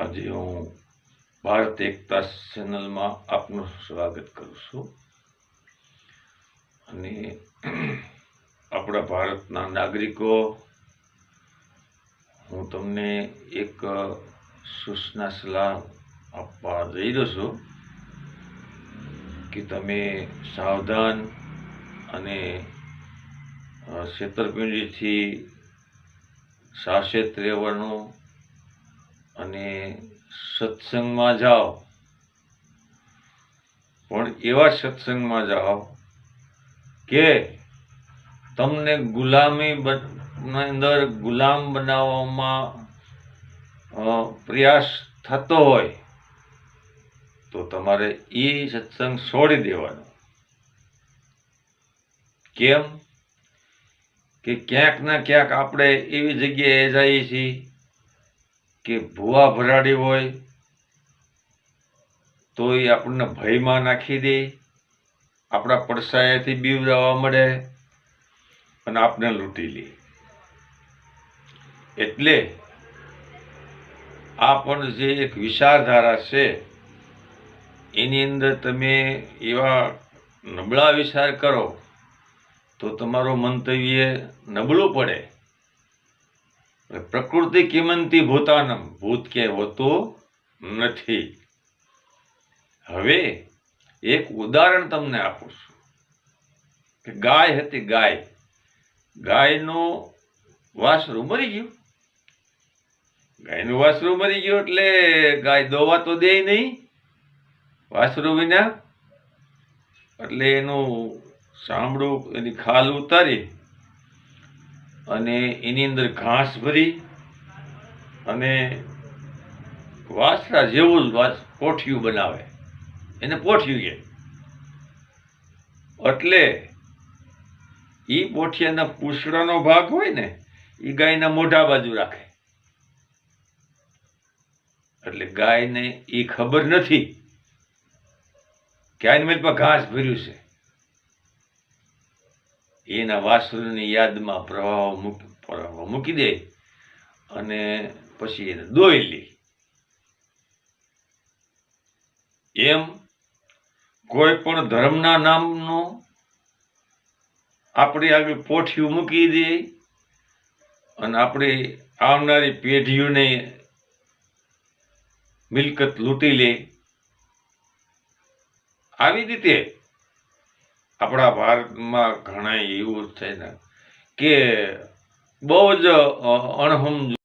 આજે હું ભારત એકતા ચેનલમાં આપનું સ્વાગત કરું છું અને આપણા ભારતના નાગરિકો, હું તમને એક સૂચના સલાહ આપવા જઈ રહ્યો છું કે તમે સાવધાન અને છેતરપિંડીથી સાવચેત રહેવાનું અને સત્સંગમાં જાઓ, પણ એવા સત્સંગમાં જાઓ કે તમને અંદર ગુલામ બનાવવામાં પ્રયાસ થતો હોય તો તમારે એ સત્સંગ છોડી દેવાનો. કેમ કે ક્યાંક ના ક્યાંક આપણે એવી જગ્યાએ જઈએ છીએ કે ભૂવા ભરાડી હોય તો એ આપણને ભયમાં નાખી દે, આપણા પડસાયાથી બીવડાવવા મળે અને આપણે લૂંટી લે. એટલે આ પણ જે એક વિચારધારા છે એની અંદર તમે એવા નબળા વિચાર કરો તો તમારું મંતવ્ય નબળું પડે. પ્રકૃતિ કિમંતી ભૂતાનમ, ભૂત ક્યાંય હોતું નથી. હવે એક ઉદાહરણ તમને આપું છું કે ગાય હતી, ગાયનું વાછરું મરી ગયું. ગાયનું વાછરું મરી ગયું એટલે ગાય દોવા તો દે નહીં વાછરું વિના. એટલે એનું ચામડું, એની ખાલ ઉતારી અને એની અંદર ઘાસ ભરી અને વાછરા જેવું જ પોઠિયું બનાવે, એને પોઠિયું કહે. એટલે એ પોઠિયાના પૂંછડાનો ભાગ હોય ને એ ગાયના મોઢા બાજુ રાખે. એટલે ગાયને એ ખબર નથી કે આની મેલ પર ઘાસ ભર્યું છે. એના વાછરુની યાદમાં પ્રવાહ મૂકી દે અને પછી એને દોઈ લે. એમ કોઈ પણ ધર્મના નામનું આપણી આગળ પોઠિયું મૂકી દે અને આપણી આવનારી પેઢીઓને મિલકત લૂંટી લે. આવી રીતે આપણા ભારતમાં ઘણા એવું છે ને કે બહુ જ અણહમજુ